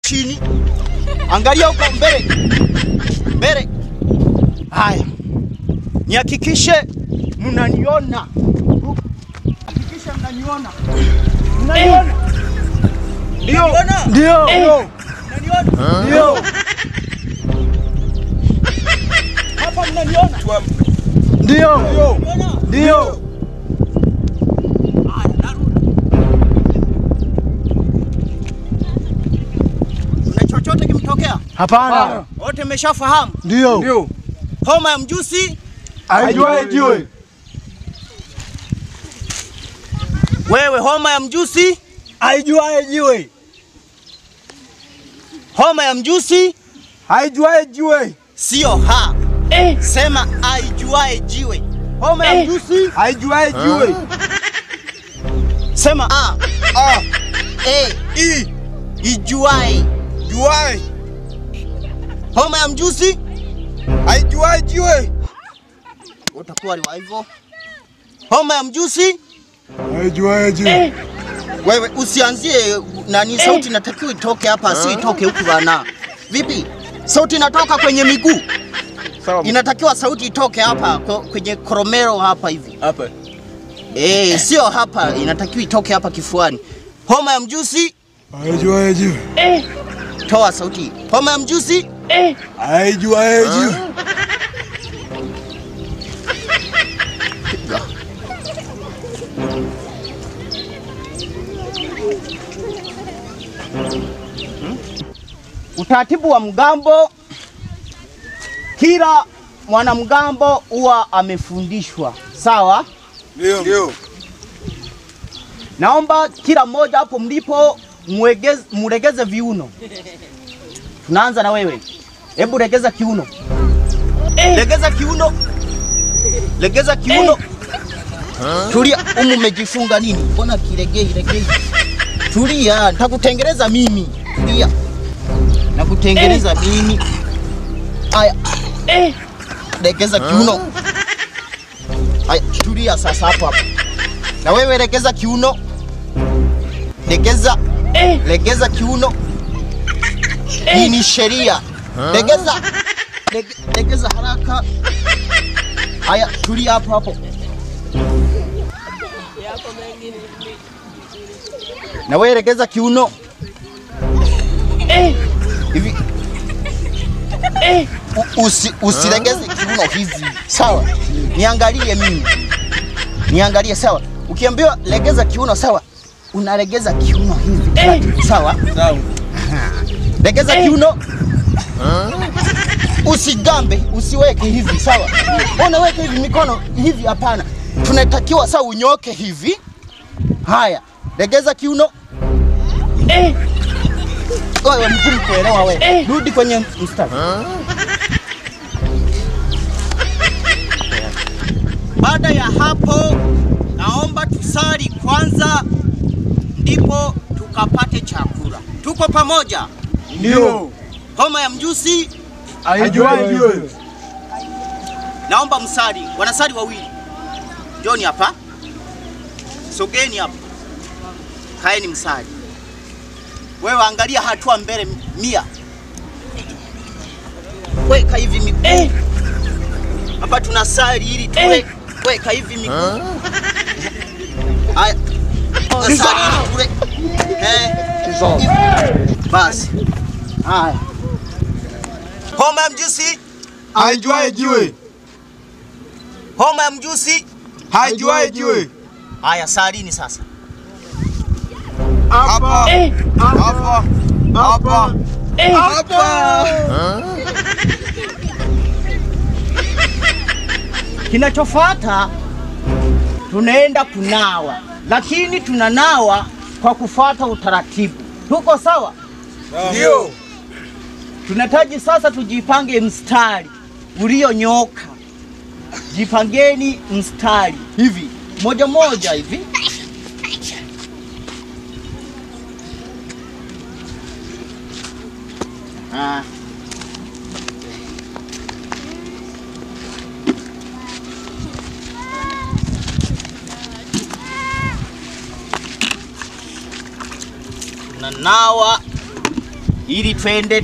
chini. Angalia huko mbele. Mbele. Haya. Nihakikishe mnaniona. Hakikisha mnaniona. Mnaniona? Ndio. Ndio. Mnaniona? Ndio. Hapa mnaniona? Ndio. Ndio. Kuna chochote kimtokea? Hapana. Wote mmeshafahamu? Ndio. Homa ya mjusi Aijuae jiwe. Wewe homa ya mjusi Aijuae jiwe. Homa ya mjusi Aijuae jiwe. sio ha. Sema aijuae jiwe. Homa ya mjusi Aijuae jiwe. sema a. I. Ijuae. Juae. Homa ya mjusi Aijuae jiwe. utakuwa ni hivyo. Homa ya mjusi Aijuae jiwe. wewe usianzie nani, sauti inatakiwa itoke hapa, si itoke huku bana. Vipi? Sauti inatoka kwenye miguu. Sawa. Inatakiwa sauti itoke hapa kwenye koromero hapa hivi. Hapa. Sio hapa, inatakiwa itoke hapa kifuani. Homa ya mjusi Aijuae jiwe. toa sauti. Homa ya mjusi Aijuae jiwe. Utaratibu wa mgambo, kila mwanamgambo huwa amefundishwa. Sawa? Ndio. Naomba kila mmoja hapo mlipo muregeze viuno. Tunaanza na wewe. Hebu regeza kiuno. Legeza kiuno. Legeza kiuno. Tulia, umejifunga nini? Mbona kiregei? Tulia, nitakutengeneza mimi. Tulia. Nakutengeneza mimi. Aya. Legeza kiuno. Aya, tulia sasa hapo. Na wewe legeza kiuno. Legeza kiuno. Hii ni sheria. Legeza haraka. Aya, tulia hapo. Na wewe legeza kiuno. Hivi. Usilegeze kiuno hivi. Sawa? Niangalie mimi. Niangalie, sawa? Ukiambiwa legeza kiuno, sawa? Unalegeza kiuno hivi. Sawa? Sawa. Legeza kiuno. Usigambe, usiweke hivi, sawa? Unaweka hivi mikono hivi, hapana. Tunatakiwa sawa unyoke hivi. Haya, legeza kiuno. Wewe mgumu kuelewa wewe. Rudi kwenye mstari. Baada ya hapo, naomba tusali kwanza ndipo tukapate chakula. Tuko pamoja? Ndio. Homa ya mjusi Aijuae jiwe. naomba msali. Wanasali wawili. Njoni hapa. Sogeni hapa. Kaeni msali. Wewe angalia hatua mbele 100. Weka hivi miguu. Hapa tunasali ili tuwe. Weka hivi miguu. Haya. Sali kule. Basi. Haya. Homa ya mjusi Aijuae jiwe. Homa ya mjusi Aijuae jiwe. haya, salini sasa. Hapa. Hapa. Hapa. Hapa. Kinachofuata tunaenda kunawa, lakini tunanawa kwa kufuata utaratibu. Tuko sawa? Ndio. Tunahitaji sasa tujipange mstari ulionyoka. Jipangeni mstari hivi, moja hivi. Tunanawa ili twende